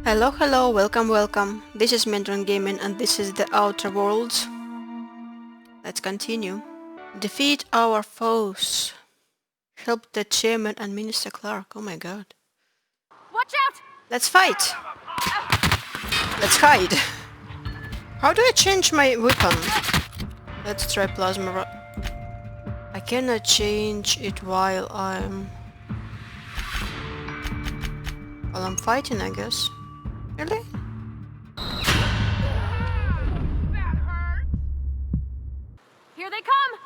Hello, hello, welcome, welcome. This is Mendron Gaming and this is the Outer Worlds. Let's continue. Defeat our foes. Help the chairman and Minister Clark. Oh my god. Watch out! Let's fight! Let's hide! How do I change my weapon? Let's try plasma. I cannot change it while I'm fighting, I guess. Really? That hurt! Here they come!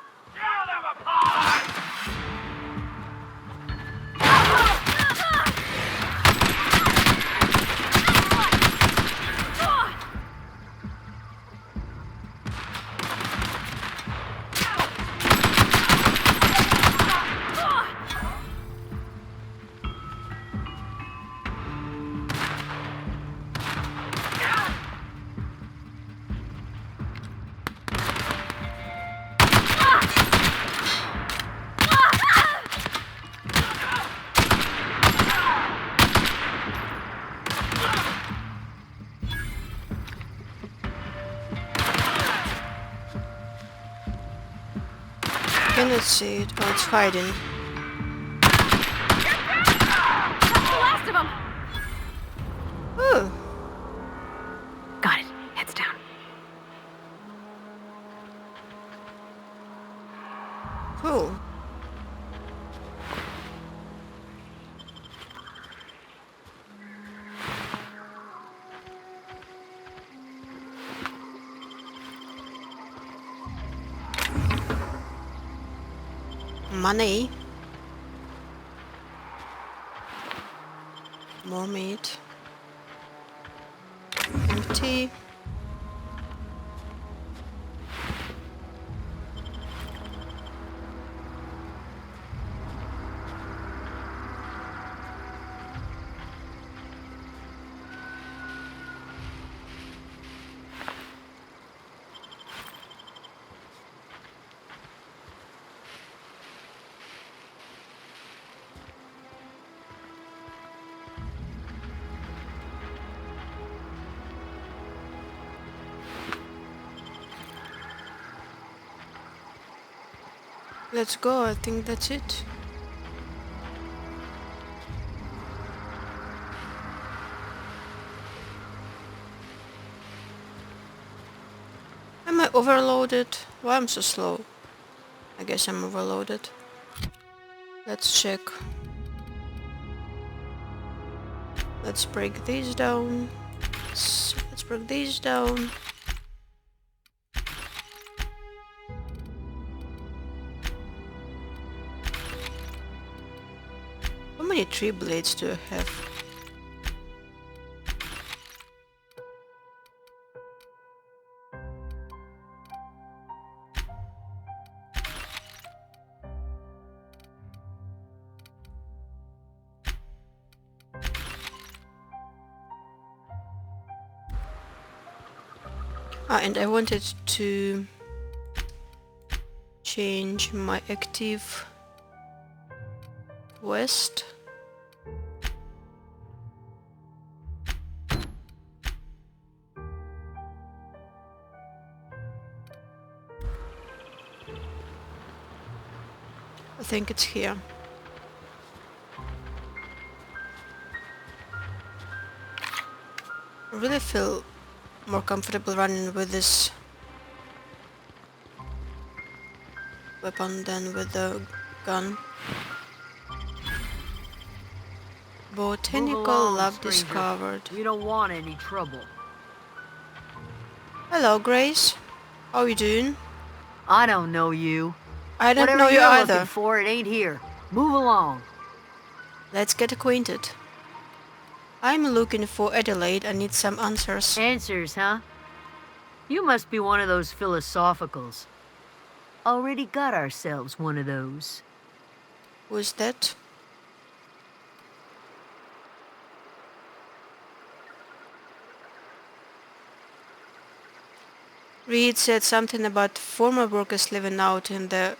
I cannot see it. Oh, it's hiding. That's the last of them! Oh. Got it. Heads down. Cool. Money. More meat. Empty. Let's go, I think that's it. Am I overloaded? Why I'm so slow? I guess I'm overloaded. Let's check. Let's break these down. Let's break these down. How many tree blades do I have? And I wanted to change my active quest. I think it's here. I really feel more comfortable running with this weapon than with the gun. Botanical along, lab stranger. discovered. We don't want any trouble. Hello, Grace. How you doing? I don't know you. I don't Whatever know you you're either. looking for, it ain't here. Move along. Let's get acquainted. I'm looking for Adelaide. I need some answers. Answers, huh? You must be one of those philosophicals. Already got ourselves one of those. Who's that? Reed said something about former workers living out in the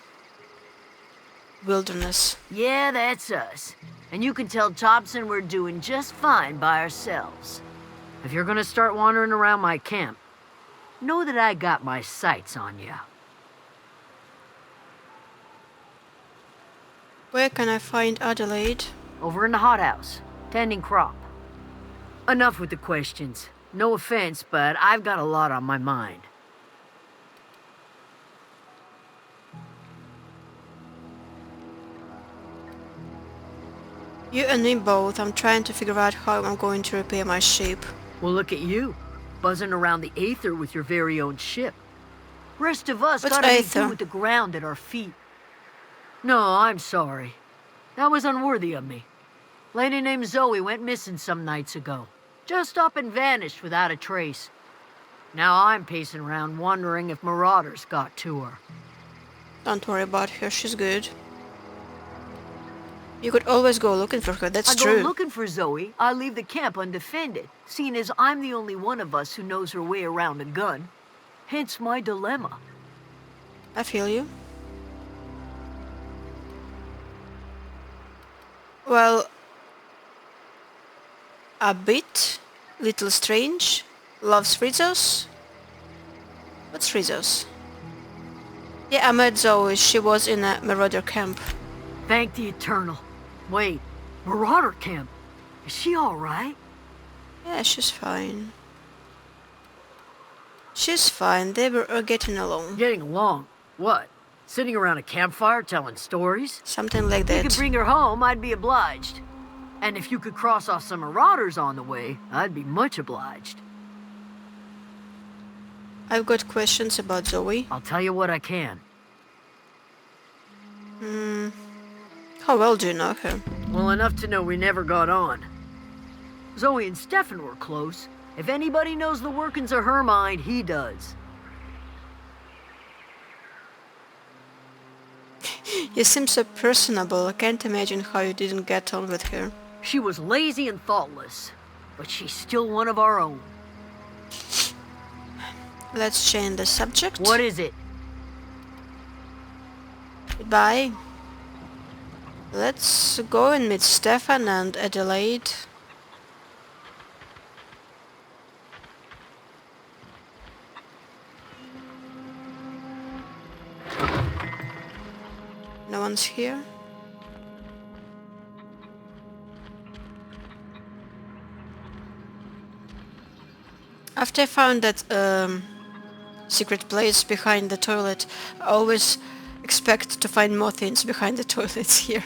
wilderness. Yeah, that's us. And you can tell Thompson we're doing just fine by ourselves. If you're gonna start wandering around my camp, know that I got my sights on you. Where can I find Adelaide? Over in the hothouse, tending crop. Enough with the questions. No offense, but I've got a lot on my mind. You and me both. I'm trying to figure out how I'm going to repair my ship. Well, look at you, buzzing around the aether with your very own ship. Rest of us What's gotta make aether? do with the ground at our feet. No, I'm sorry. That was unworthy of me. Lady named Zoe went missing some nights ago. Just up and vanished without a trace. Now I'm pacing around wondering if marauders got to her. Don't worry about her, she's good. You could always go looking for her, that's I true. go looking for Zoe, I leave the camp undefended, seeing as I'm the only one of us who knows her way around a gun. Hence my dilemma. I feel you. Well, a bit, little strange. Loves Rizos. What's Rizos? Yeah, I met Zoe. She was in a marauder camp. Thank the Eternal. Wait, marauder camp? Is she alright? Yeah, she's fine. She's fine. They were getting along. Getting along? What? Sitting around a campfire telling stories? Something like If you that. could bring her home, I'd be obliged. And if you could cross off some marauders on the way, I'd be much obliged. I've got questions about Zoe. I'll tell you what I can. How well do you know her? Well, enough to know we never got on. Zoe and Stefan were close. If anybody knows the workings of her mind, he does. You seem so personable. I can't imagine how you didn't get on with her. She was lazy and thoughtless, but she's still one of our own. Let's change the subject. What is it? Goodbye. Let's go and meet Stefan and Adelaide. No one's here. After I found that secret place behind the toilet, I always expect to find more things behind the toilets here.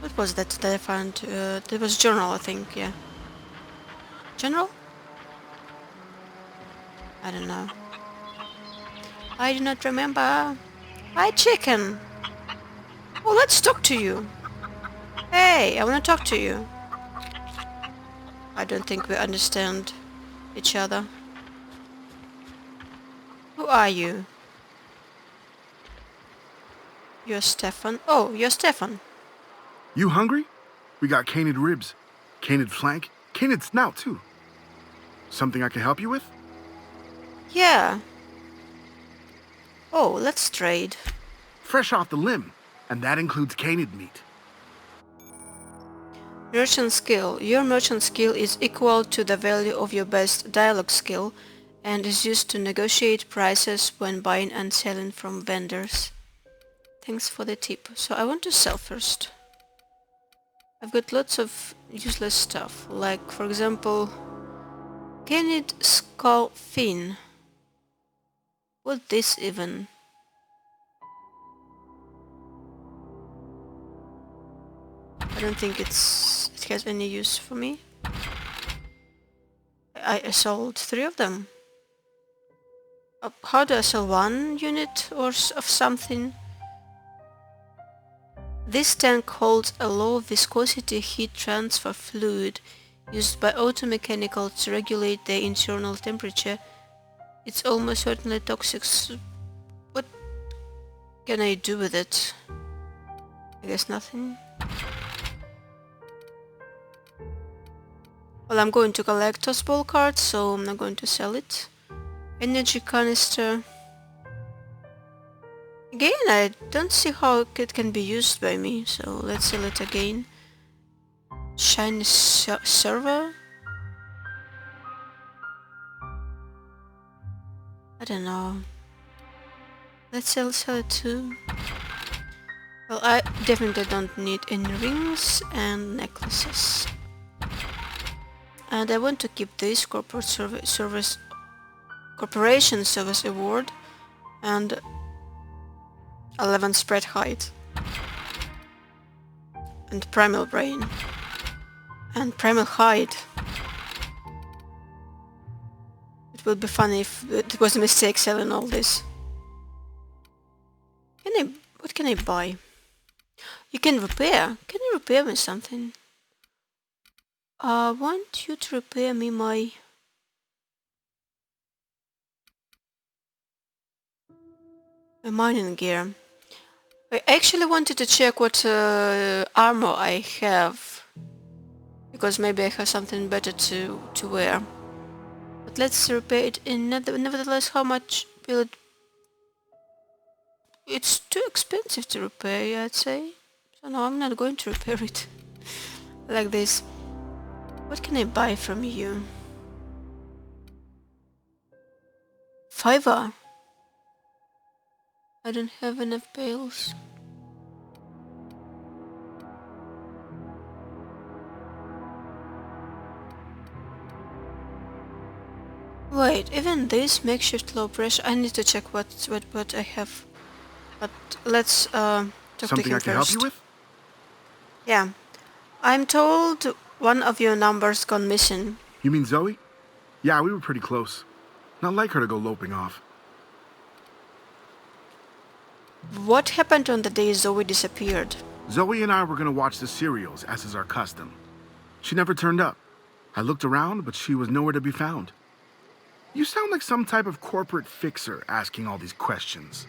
What was that I found? That was journal, I think, yeah. Journal? I don't know. I do not remember. Hi, chicken! Oh, let's talk to you! Hey, I want to talk to you. I don't think we understand each other. Who are you? You're Stefan. Oh, you're Stefan. You hungry? We got canid ribs, canid flank, canid snout too. Something I can help you with? Yeah. Oh, let's trade. Fresh off the limb, and that includes canid meat. Merchant skill. Your merchant skill is equal to the value of your best dialogue skill and is used to negotiate prices when buying and selling from vendors. Thanks for the tip. So I want to sell first. I've got lots of useless stuff, like for example, canid skull fin. What this even? I don't think it has any use for me. I sold 3 of them. How do I sell 1 unit or of something? This tank holds a low viscosity heat transfer fluid used by automechanical to regulate the internal temperature. It's almost certainly toxic. What can I do with it? I guess nothing. Well, I'm going to collect those ball cards, so I'm not going to sell it. Energy canister. Again, I don't see how it can be used by me, so let's sell it again. Chinese server? I don't know. Let's sell it too. Well, I definitely don't need any rings and necklaces. And I want to keep this corporation service award and 11 spread height and primal brain and primal hide. It would be funny if it was a mistake selling all this. What can I buy? You can repair. Can you repair me something? I want you to repair me my mining gear. I actually wanted to check what armor I have, because maybe I have something better to wear. But let's repair it in nevertheless. How much will it? It's too expensive to repair, I'd say. So no, I'm not going to repair it like this. What can I buy from you? Fiver. I don't have enough bales. Wait, even this makeshift low pressure. I need to check what I have. But let's talk to Something him I can first. help you with? Yeah, I'm told one of your numbers gone missing. You mean Zoe? Yeah, we were pretty close. Not like her to go loping off. What happened on the day Zoe disappeared? Zoe and I were gonna watch the serials, as is our custom. She never turned up. I looked around, but she was nowhere to be found. You sound like some type of corporate fixer asking all these questions.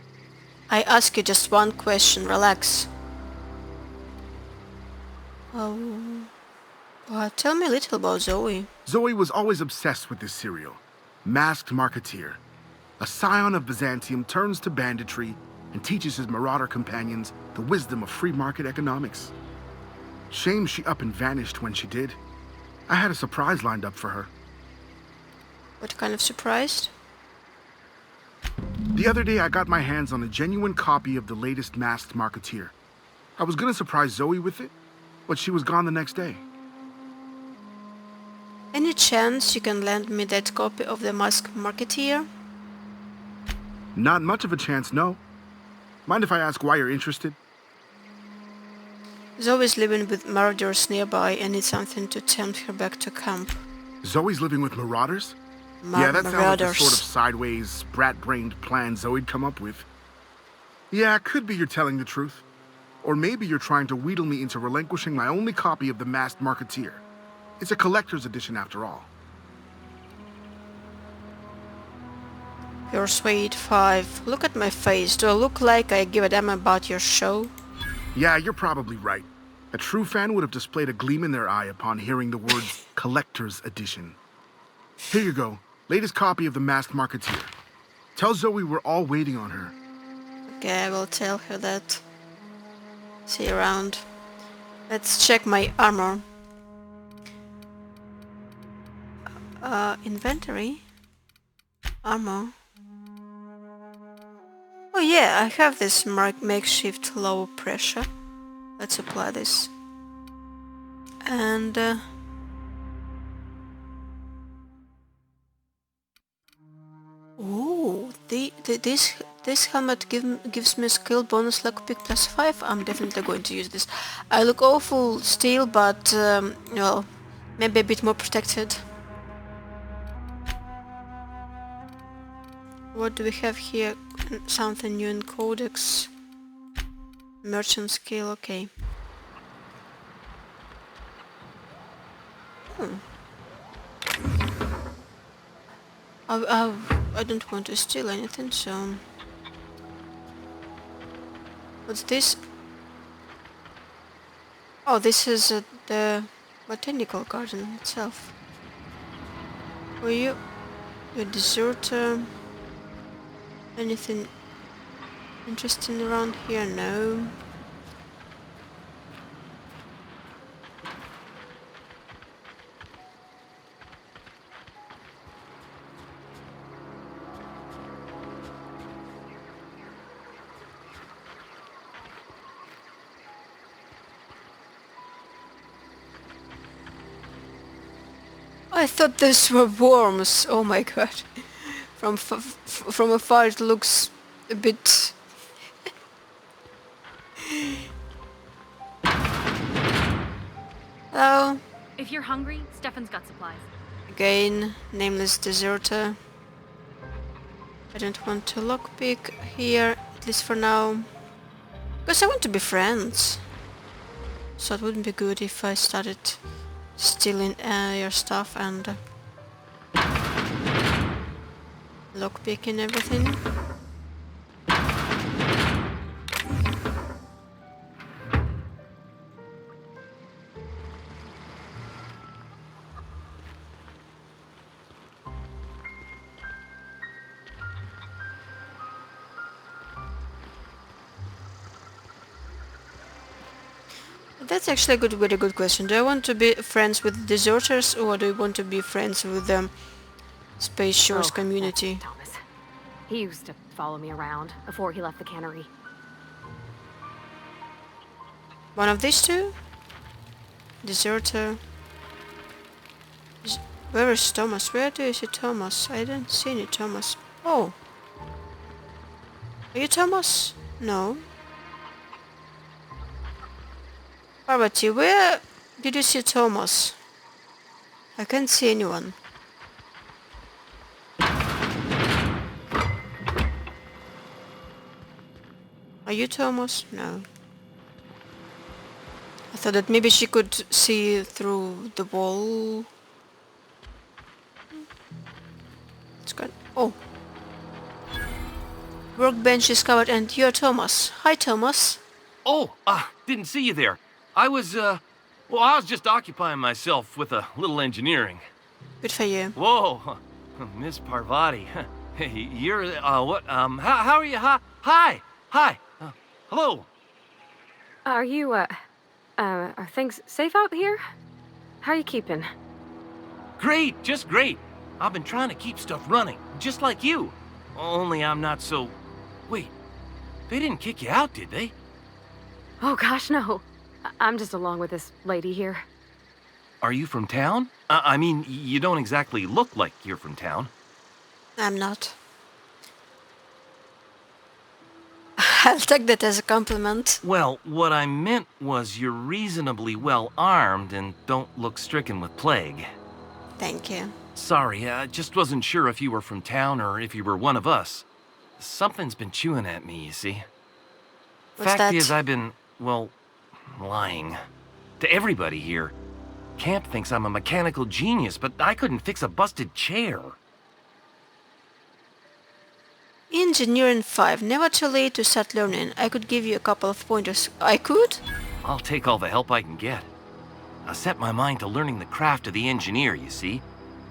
I ask you just one question, relax. Oh, tell me a little about Zoe. Zoe was always obsessed with this serial. Masked Marketeer. A scion of Byzantium turns to banditry and teaches his marauder companions the wisdom of free market economics. Shame she up and vanished when she did. I had a surprise lined up for her. What kind of surprise? The other day I got my hands on a genuine copy of the latest Masked Marketeer. I was gonna surprise Zoe with it, but she was gone the next day. Any chance you can lend me that copy of the Masked Marketeer? Not much of a chance, no. Mind if I ask why you're interested? Zoe's living with marauders nearby and needs something to tempt her back to camp. Zoe's living with marauders? Yeah, that sounds like the Marauders. sort of sideways, sprat-brained plan Zoe'd come up with. Yeah, it could be you're telling the truth. Or maybe you're trying to wheedle me into relinquishing my only copy of the Masked Marketeer. It's a collector's edition after all. Persuade 5. Look at my face. Do I look like I give a damn about your show? Yeah, you're probably right. A true fan would have displayed a gleam in their eye upon hearing the words collector's edition. Here you go. Latest copy of the Masked Marketeer. Tell Zoe we're all waiting on her. Okay, I will tell her that. See you around. Let's check my armor. Inventory? Armor. Oh yeah, I have this makeshift low pressure. Let's apply this. And oh, this helmet gives me skill bonus lockpick +5. I'm definitely going to use this. I look awful still, but well, maybe a bit more protected. What do we have here? Something new in Codex. Merchant skill, okay. I don't want to steal anything, so... What's this? Oh, this is the Botanical garden itself. Were you a deserter? Anything interesting around here? No. I thought those were worms. Oh my god. From afar it looks a bit... Hello. If you're hungry, Stefan's got supplies. Again, nameless deserter. I don't want to lockpick here, at least for now. Because I want to be friends. So it wouldn't be good if I started stealing your stuff and lockpicking everything. That's actually a very good question. Do I want to be friends with deserters or do I want to be friends with the Space Shores community? That's Thomas. He used to follow me around before he left the cannery. One of these two? Deserter. Where is Thomas? Where do you see Thomas? I don't see any Thomas. Oh. Are you Thomas? No. Parvati, where did you see Thomas? I can't see anyone. Are you Thomas? No. I thought that maybe she could see through the wall. It's good. Oh. Workbench is covered and you're Thomas. Hi, Thomas. Oh, didn't see you there. I was just occupying myself with a little engineering. Good for you. Whoa, Miss Parvati. You're, how are you? Hi. Hello. Are you, are things safe out here? How are you keeping? Great, just great. I've been trying to keep stuff running, just like you. Only I'm not so... Wait, they didn't kick you out, did they? Oh gosh, no. I'm just along with this lady here. Are you from town? I mean, you don't exactly look like you're from town. I'm not. I'll take that as a compliment. Well, what I meant was you're reasonably well armed and don't look stricken with plague. Thank you. Sorry, I just wasn't sure if you were from town or if you were one of us. Something's been chewing at me, you see. What's Fact that? is, I've been, well, lying. To everybody here. Camp thinks I'm a mechanical genius, but I couldn't fix a busted chair. Engineering 5. Never too late to start learning. I could give you a couple of pointers. I could? I'll take all the help I can get. I set my mind to learning the craft of the engineer, you see.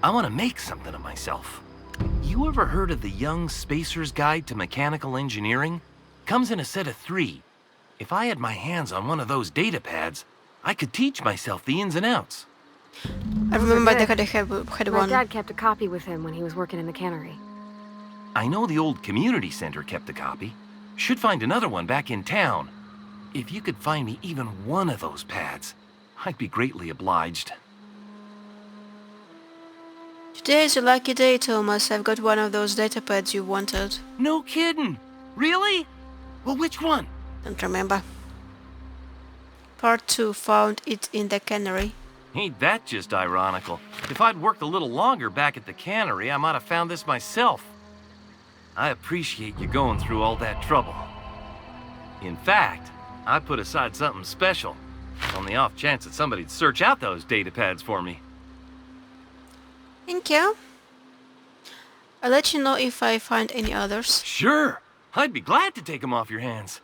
I want to make something of myself. You ever heard of the Young Spacer's Guide to Mechanical Engineering? Comes in a set of 3. If I had my hands on one of those data pads, I could teach myself the ins and outs. I remember good. they had My one. dad kept a copy with him when he was working in the cannery. I know the old community center kept a copy. Should find another one back in town. If you could find me even one of those pads, I'd be greatly obliged. Today is a lucky day, Thomas. I've got one of those data pads you wanted. No kidding! Really? Well, which one? Don't remember. Part 2. Found it in the cannery. Ain't that just ironical? If I'd worked a little longer back at the cannery, I might have found this myself. I appreciate you going through all that trouble. In fact, I put aside something special, on the off chance that somebody'd search out those data pads for me. Thank you. I'll let you know if I find any others. Sure! I'd be glad to take them off your hands.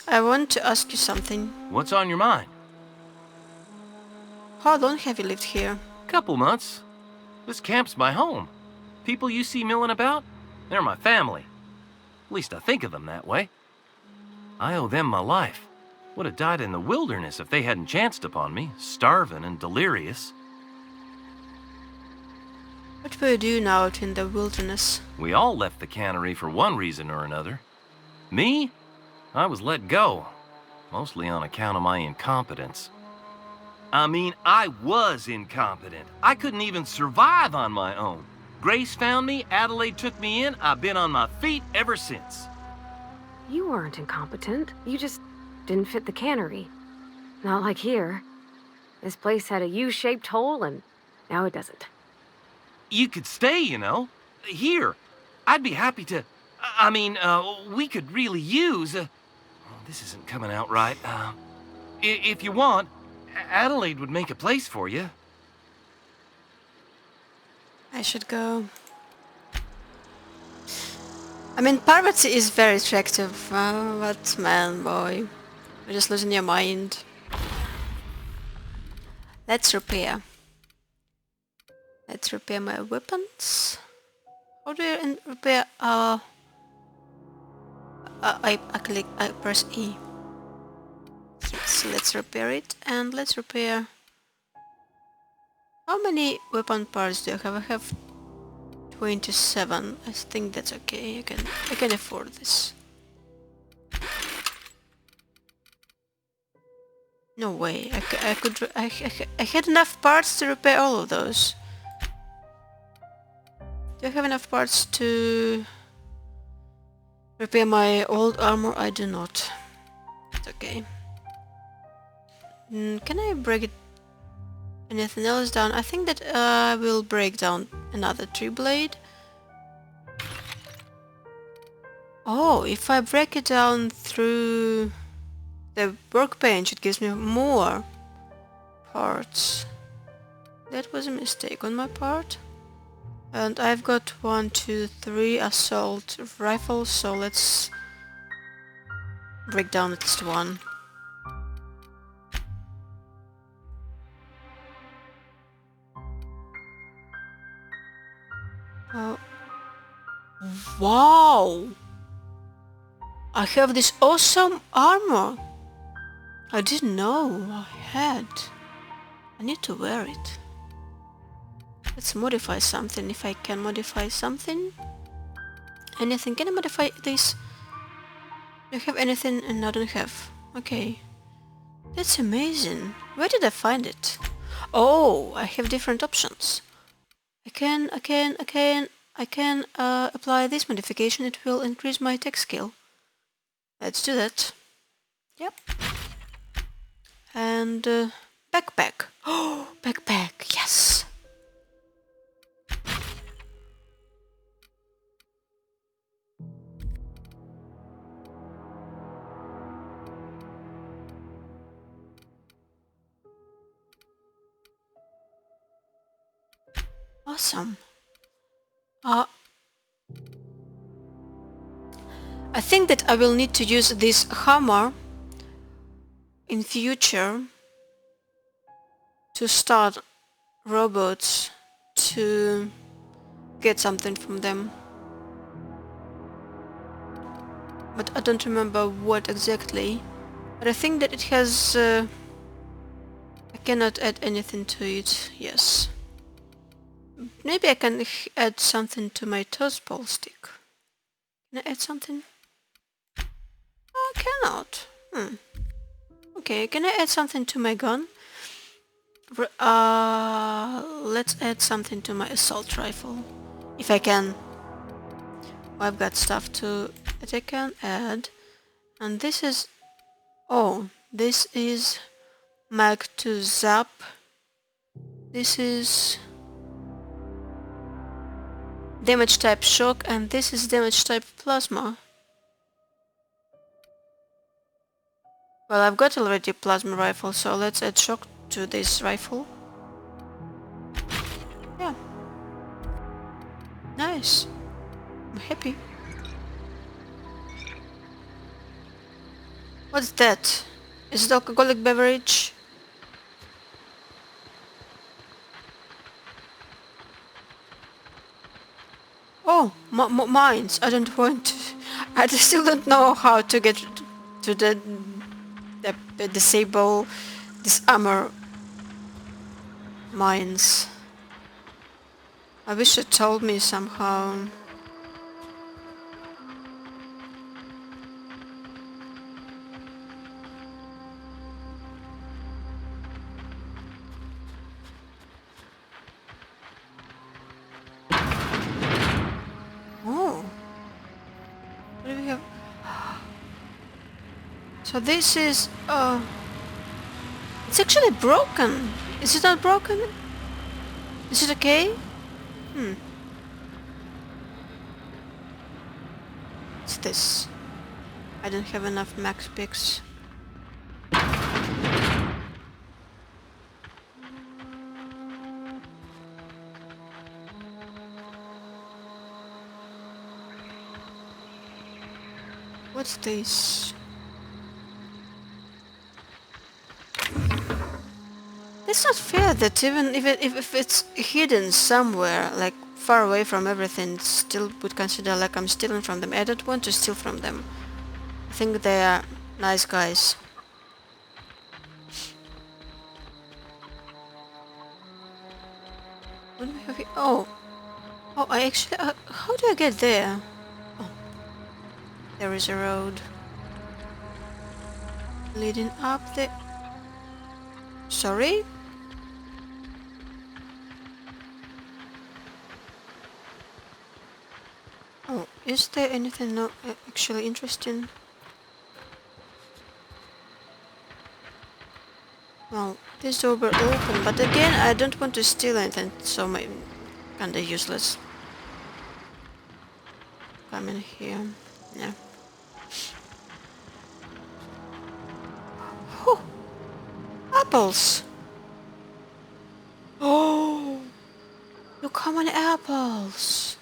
I want to ask you something. What's on your mind? How long have you lived here? Couple months. This camp's my home. People you see milling about, they're my family. At least I think of them that way. I owe them my life. Would have died in the wilderness if they hadn't chanced upon me, starving and delirious. What will you do now out in the wilderness? We all left the cannery for one reason or another. Me? I was let go, mostly on account of my incompetence. I mean, I was incompetent. I couldn't even survive on my own. Grace found me, Adelaide took me in, I've been on my feet ever since. You weren't incompetent. You just didn't fit the cannery. Not like here. This place had a U-shaped hole, and now it doesn't. You could stay, you know. Here. I'd be happy to... I mean, we could really use... oh, this isn't coming out right. If you want, Adelaide would make a place for you. I should go. I mean, Parvati is very attractive, but man, boy, you're just losing your mind. Let's repair. Let's repair my weapons. How do you repair? I press E. Yes, let's repair it, and let's repair. How many weapon parts do I have? I have 27. I think that's okay. I can afford this. No way. I had enough parts to repair all of those. Do I have enough parts to repair my old armor? I do not. It's okay. Can I break it? Anything else down? I think that I will break down another tree blade. Oh, if I break it down through the workbench, it gives me more parts. That was a mistake on my part. And I've got 1, 2, 3 assault rifles, so let's break down at least one. Wow! I have this awesome armor. I didn't know I had. I need to wear it. Let's modify something, if I can modify something. Anything? Can I modify this? Do you have anything? And I don't have. Okay. That's amazing. Where did I find it? Oh, I have different options. I can apply this modification. It will increase my tech skill. Let's do that. Yep. And backpack. Oh, backpack. Yes. Awesome. I think that I will need to use this hammer in future to start robots to get something from them. But I don't remember what exactly. But I think that it has... I cannot add anything to it. Yes. Maybe I can add something to my toast ball stick. Can I add something? Oh, I cannot. Okay, can I add something to my gun? Let's add something to my assault rifle. If I can. I've got stuff that I can add. And this is... Oh, this is mag to zap. This is damage type shock, and this is damage type plasma. Well, I've got already plasma rifle, so let's add shock to this rifle. Yeah. Nice. I'm happy. What's that? Is it alcoholic beverage? Oh, mines. I don't want to... I still don't know how to get to the disable this armor mines. I wish it told me somehow. So this is it's actually broken. Is it not broken? Is it okay? What's this? I don't have enough max picks. What's this? It's not fair that even if it's hidden somewhere, like far away from everything, still would consider like I'm stealing from them. I don't want to steal from them. I think they are nice guys. What do we have here? Oh, I actually. How do I get there? Oh, there is a road leading up there. Sorry? Oh, is there anything not actually interesting? Well, this door will open, but again, I don't want to steal anything, so my kinda useless. Come in here. Yeah. Oh, apples! Oh, look how many apples!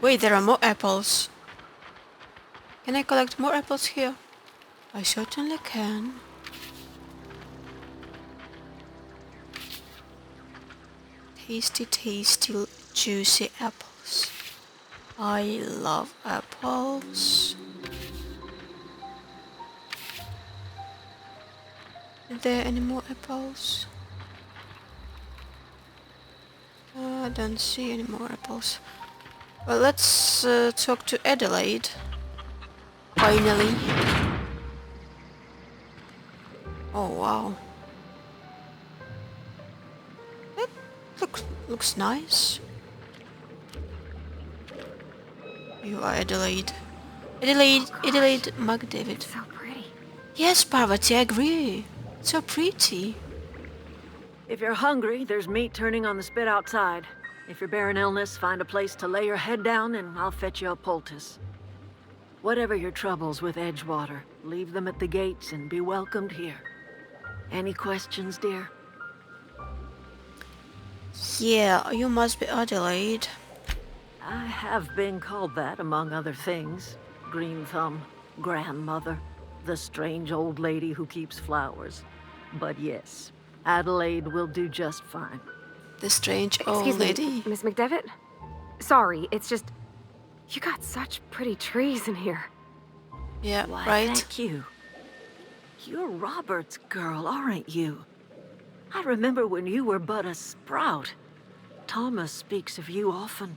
Wait, there are more apples. Can I collect more apples here? I certainly can. Tasty, tasty, juicy apples. I love apples. Are there any more apples? I don't see any more apples. Well, let's talk to Adelaide. Finally. Oh wow. That looks nice. You are Adelaide. Adelaide McDavid. So pretty. Yes, Parvati, I agree. So pretty. If you're hungry, there's meat turning on the spit outside. If you're bearing illness, find a place to lay your head down and I'll fetch you a poultice. Whatever your troubles with Edgewater, leave them at the gates and be welcomed here. Any questions, dear? Yeah, you must be Adelaide. I have been called that, among other things. Green Thumb, grandmother, the strange old lady who keeps flowers. But yes, Adelaide will do just fine. The strange old Excuse lady. me, Miss McDevitt? Sorry, it's just... You got such pretty trees in here. Yeah, Why, right. thank you. You're Robert's girl, aren't you? I remember when you were but a sprout. Thomas speaks of you often.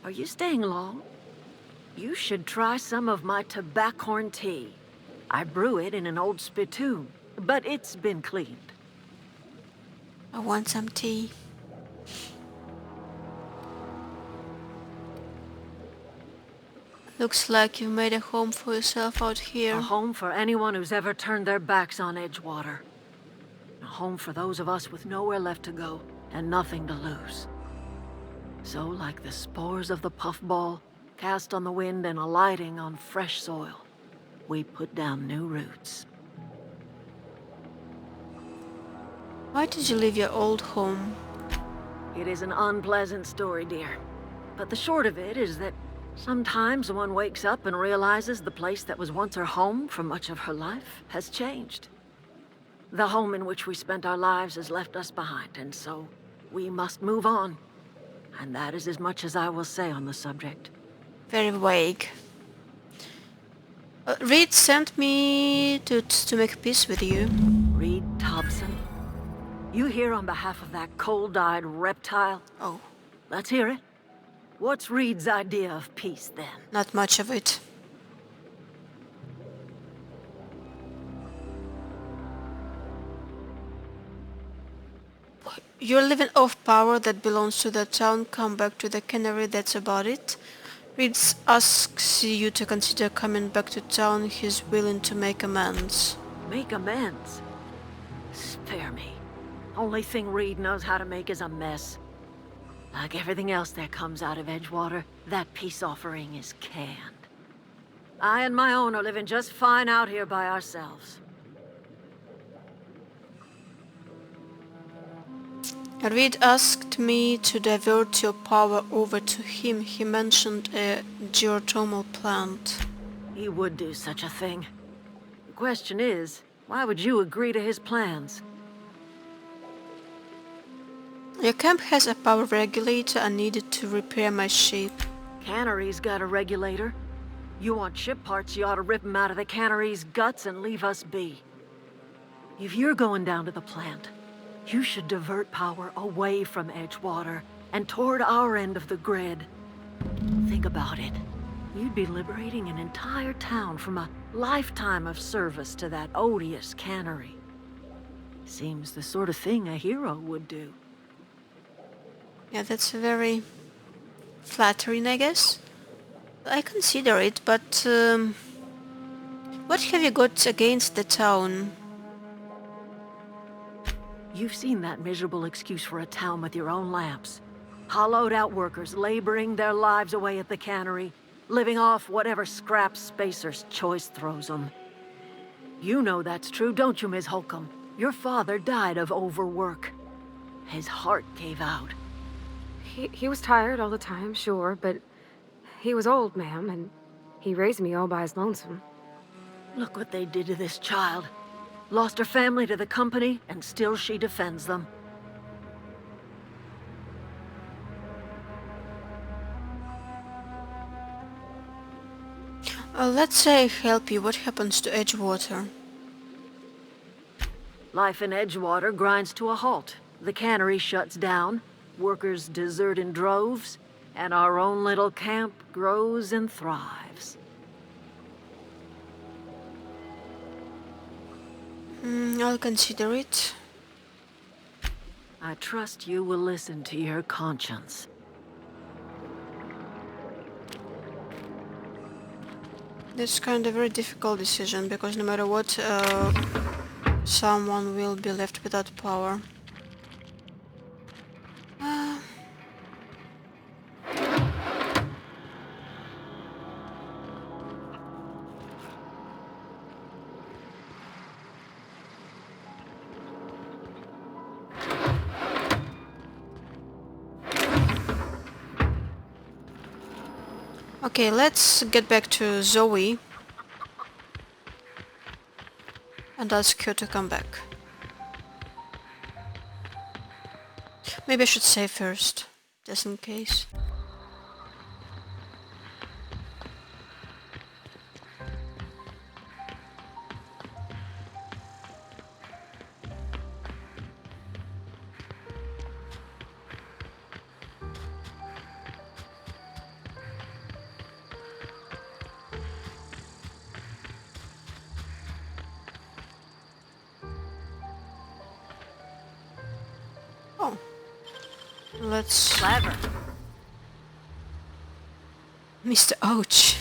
Are you staying long? You should try some of my tobaccorn tea. I brew it in an old spittoon, but it's been cleaned. I want some tea. Looks like you made a home for yourself out here. A home for anyone who's ever turned their backs on Edgewater. A home for those of us with nowhere left to go and nothing to lose. So, like the spores of the puffball, cast on the wind and alighting on fresh soil, we put down new roots. Why did you leave your old home? It is an unpleasant story, dear. But the short of it is that sometimes one wakes up and realizes the place that was once her home for much of her life has changed. The home in which we spent our lives has left us behind, and so we must move on. And that is as much as I will say on the subject. Very vague. Reed sent me to make peace with you. Reed Thompson, you here on behalf of that cold-eyed reptile? Oh, Let's hear it. What's Reed's idea of peace, then? not much of it. You're living off power that belongs to the town. Come back to the cannery, that's about it. Reed asks you to consider coming back to town. He's willing to make amends. Make amends? Spare me. Only thing Reed knows how to make is a mess. Like everything else that comes out of Edgewater, that peace offering is canned. I and my own are living just fine out here by ourselves. Reed asked me to divert your power over to him. He mentioned a geothermal plant. He would do such a thing. The question is, why would you agree to his plans? Your camp has a power regulator. I needed to repair my ship. Cannery's got a regulator. You want ship parts, you ought to rip 'em out of the cannery's guts and leave us be. If you're going down to the plant, you should divert power away from Edgewater and toward our end of the grid. Think about it. You'd be liberating an entire town from a lifetime of service to that odious cannery. Seems the sort of thing a hero would do. Yeah, that's very flattering, I guess. I consider it, but what have you got against the town? You've seen that miserable excuse for a town with your own lamps. Hollowed out workers laboring their lives away at the cannery, living off whatever scraps Spacer's choice throws them. You know that's true, don't you, Ms. Holcomb? Your father died of overwork. His heart gave out. He was tired all the time, sure, but he was old, ma'am, and he raised me all by his lonesome. Look what they did to this child. Lost her family to the company, and still she defends them. Let's say I help you. What happens to Edgewater? Life in Edgewater grinds to a halt. The cannery shuts down, workers desert in droves, and our own little camp grows and thrives. I'll consider it. I trust you will listen to your conscience. This kind of very difficult decision, because no matter what, someone will be left without power. Okay, let's get back to Zoe and ask her to come back. Maybe I should save first, just in case. Oh, let's... Clever. Mr. Ouch.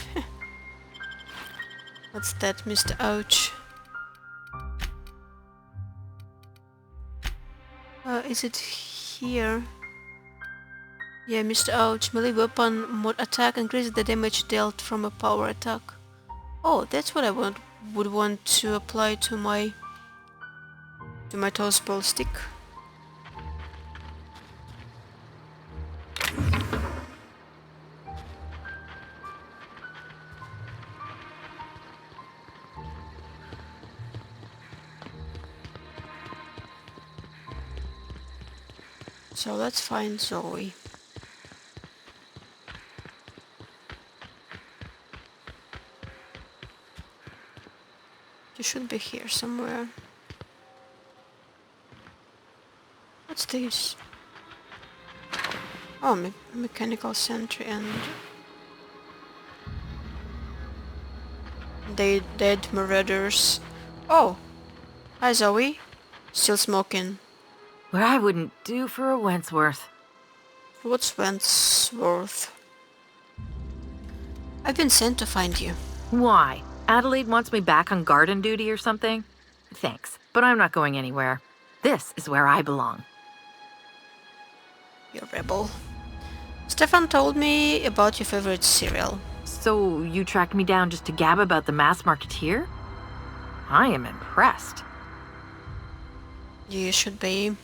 What's that, Mr. Ouch? Is it here? Yeah, Mr. Ouch. Melee weapon mod attack increases the damage dealt from a power attack. Oh, that's what I would want to apply to my toss ball stick. So let's find Zoe. You should be here somewhere. What's this? Oh, mechanical sentry and... they dead marauders. Oh! Hi Zoe. Still smoking. Where I wouldn't do for a Wentworth. What's Wentworth? I've been sent to find you. Why? Adelaide wants me back on garden duty or something? Thanks, but I'm not going anywhere. This is where I belong. You rebel. Stefan told me about your favorite cereal. So you tracked me down just to gab about the mass marketeer? I am impressed. You should be.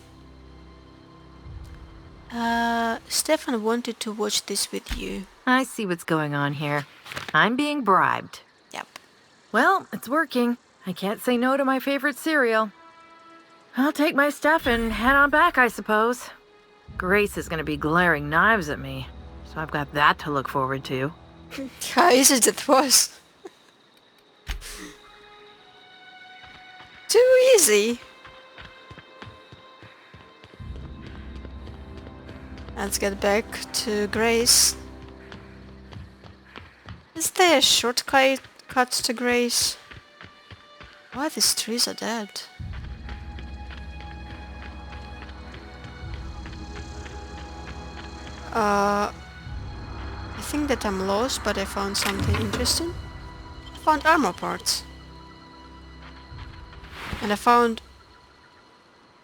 Stefan wanted to watch this with you. I see what's going on here. I'm being bribed. Yep. Well, it's working. I can't say no to my favorite cereal. I'll take my stuff and head on back, I suppose. Grace is gonna be glaring knives at me, so I've got that to look forward to. How easy that was. Too easy. Let's get back to Grace. Is there a shortcut to Grace? Why these trees are dead? I think that I'm lost, but I found something interesting. I found armor parts. And I found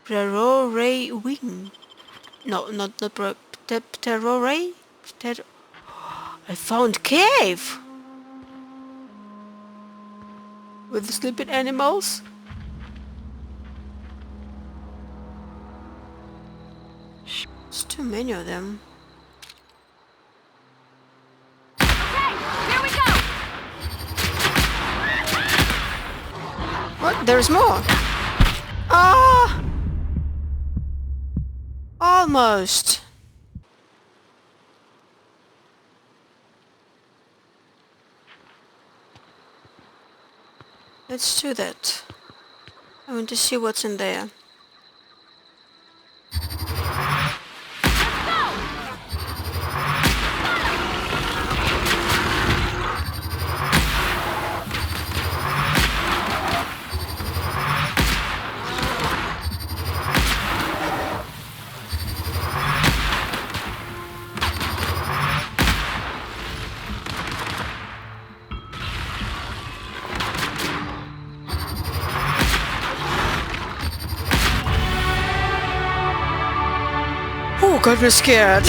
Ray wing. No, not Terroray? I found cave! With the sleeping animals? There's too many of them. Here we go! What? There's more! Ah! Almost! Let's do that. I want to see what's in there. Oh, got me scared.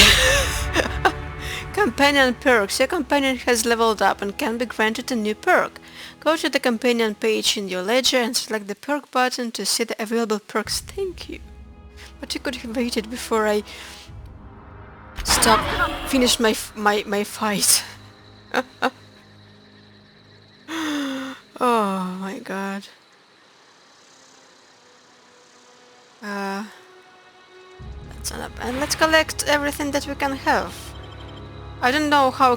Companion perks. Your companion has leveled up and can be granted a new perk. Go to the companion page in your ledger and select the perk button to see the available perks. Thank you. But you could have waited before I finished my fight. Oh my god. And let's collect everything that we can have. I don't know how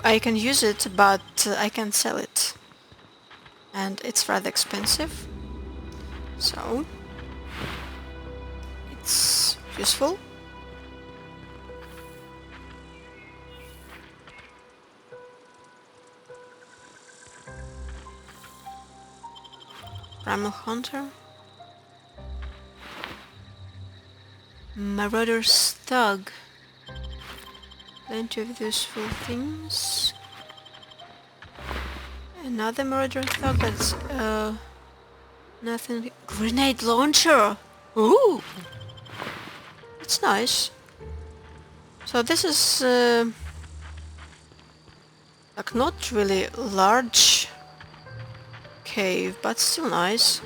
I can use it, but I can sell it. And it's rather expensive. So it's useful. Primal Hunter. Marauder's Thug. Plenty of useful things. Another Marauder Thug, but nothing. Grenade launcher! Ooh! That's nice. So this is like not really large cave, but still nice.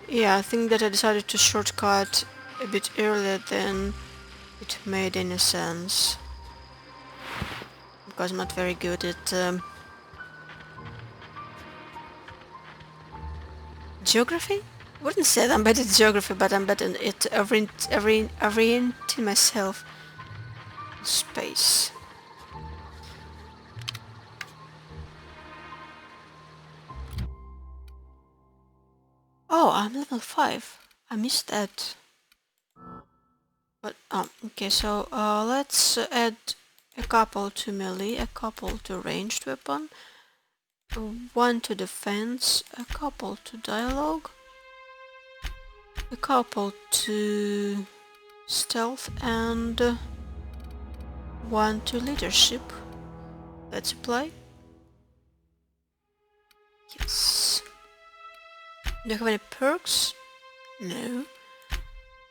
Yeah, I think that I decided to shortcut a bit earlier than it made any sense. Because I'm not very good at geography? I wouldn't say that I'm bad at geography, but I'm better at orienting myself in space. Oh, I'm level 5. I missed that. But okay, so let's add a couple to melee, a couple to ranged weapon, one to defense, a couple to dialogue, a couple to stealth, and one to leadership. Let's apply. Yes. Do you have any perks? No.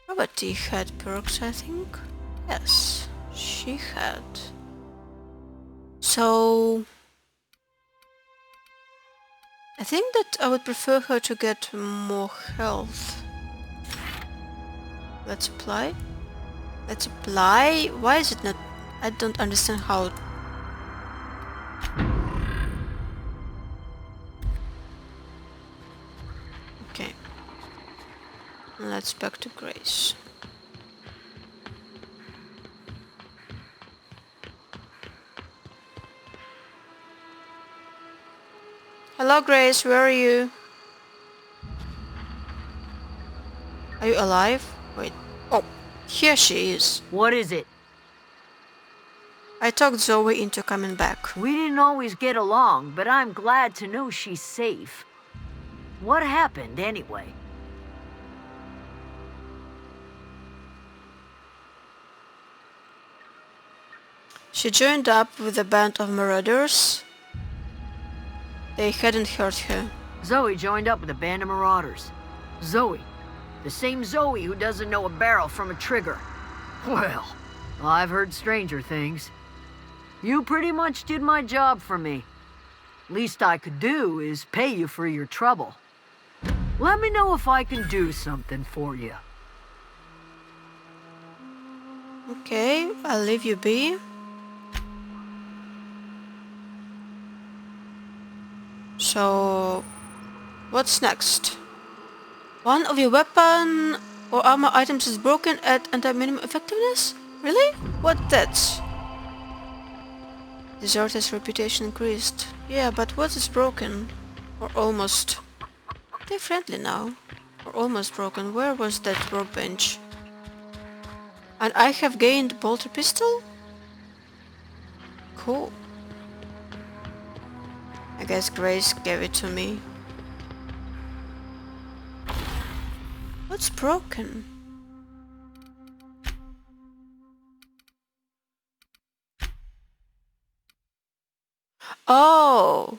Probably had perks, I think. Yes, she had. So I think that I would prefer her to get more health. Let's apply. Let's apply. Why is it not? I don't understand how. Okay. Let's back to Grace. Hello, Grace. Where are you? Are you alive? Wait. Oh, here she is. What is it? I talked Zoe into coming back. We didn't always get along, but I'm glad to know she's safe. What happened, anyway? She joined up with a band of marauders. They hadn't hurt her. Zoe joined up with a band of marauders. Zoe. The same Zoe who doesn't know a barrel from a trigger. Well, I've heard stranger things. You pretty much did my job for me. Least I could do is pay you for your trouble. Let me know if I can do something for you. Okay, I'll leave you be. So, what's next? One of your weapon or armor items is broken at anti-minimum effectiveness? Really? What that? Deserter's reputation increased. Yeah, but what is broken? Or almost? They're friendly now. Or almost broken. Where was that workbench? And I have gained bolter pistol? Cool. I guess Grace gave it to me. What's broken? Oh!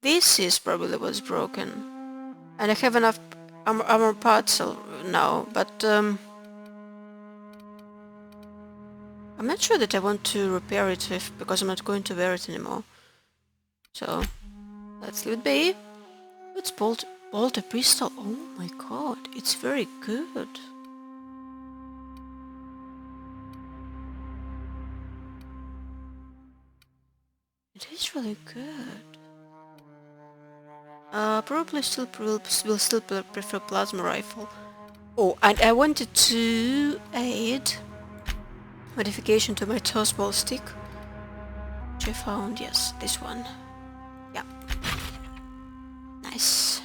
This is probably what's broken. And I have enough armor parts now, but I'm not sure that I want to repair it because I'm not going to wear it anymore. So, let's leave it be. Let's bolt a pistol. Oh my god, it's very good. It is really good. Probably will still prefer plasma rifle. Oh, and I wanted to add modification to my tossball stick, which I found. Yes, this one. Yeah. Nice.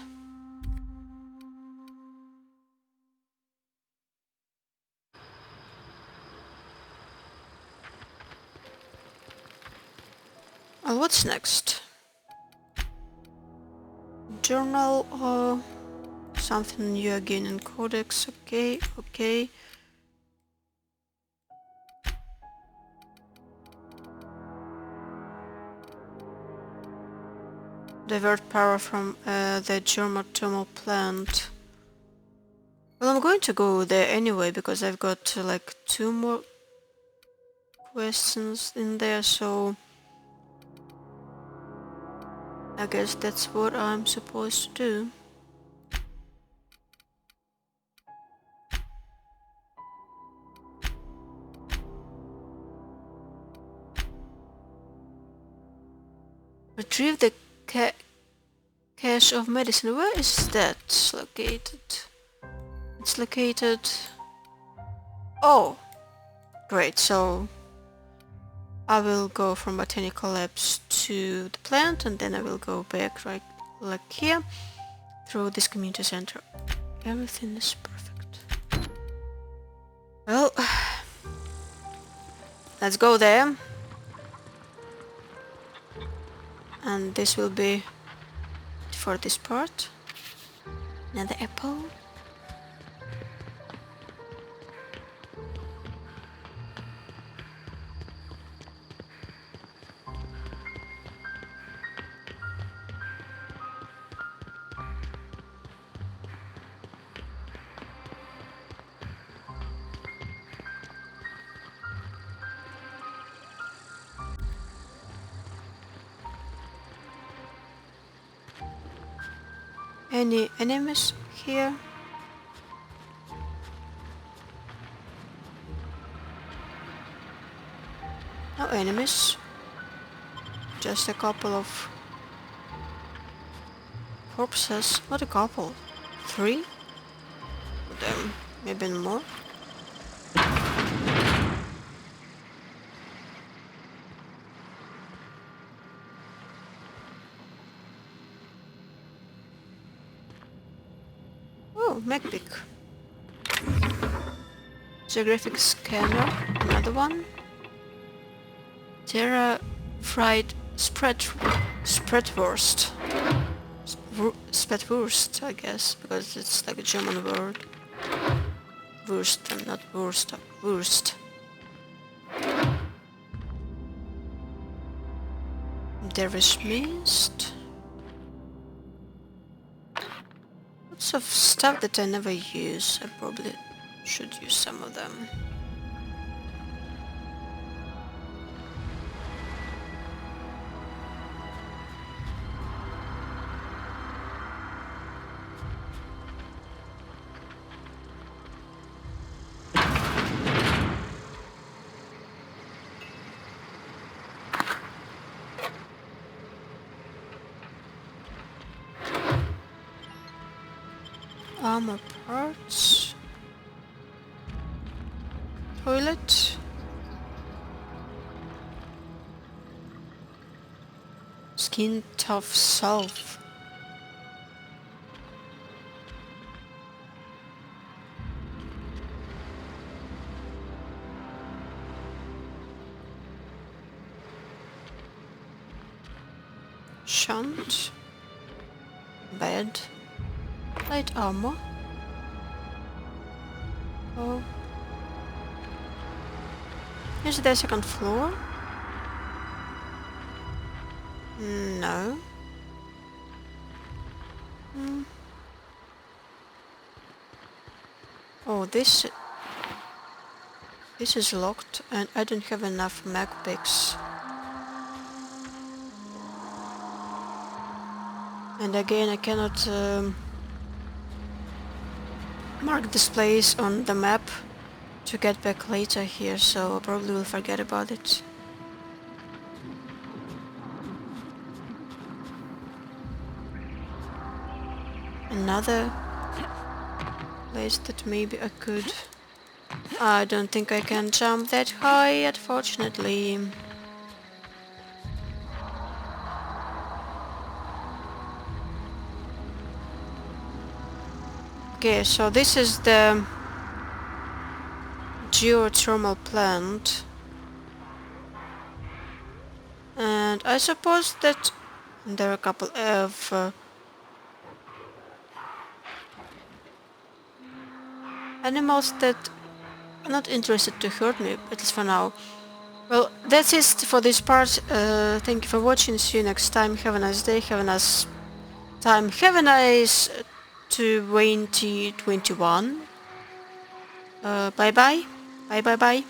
Well, what's next? Journal or something new again in Codex. Okay, okay. Divert power from the geothermal plant. Well, I'm going to go there anyway because I've got like 2 more questions in there, so I guess that's what I'm supposed to do. Retrieve the cache of medicine. Where is that located? It's located... Oh! Great, so I will go from Botanical Labs to the plant and then I will go back right like here through this community center. Everything is perfect. Well, let's go there. And this will be for this part. Another apple. Any enemies here? No enemies. Just a couple of corpses. Not a couple. 3? Them. Maybe more. Oh, MacBook. Geographic scanner. Another one. Terra fried spreadwurst. Spreadwurst, I guess, because it's like a German word. Wurst and not Wurst. Wurst. There is mist. Lots of stuff that I never use. I probably should use some of them. Armor parts. Toilet. Skin tough salve. Shunt. Bed. Light armor. Oh. Is there a second floor? No. Oh, this is locked and I don't have enough mag picks. And again, I cannot mark this place on the map to get back later here, so I probably will forget about it. Another place that maybe I could... I don't think I can jump that high, unfortunately. Okay, so this is the geothermal plant. And I suppose that there are a couple of animals that are not interested to hurt me, at least for now. Well, that's it for this part. Thank you for watching. See you next time. Have a nice day. Have a nice time. Have a nice 2021. Bye bye. Bye bye bye.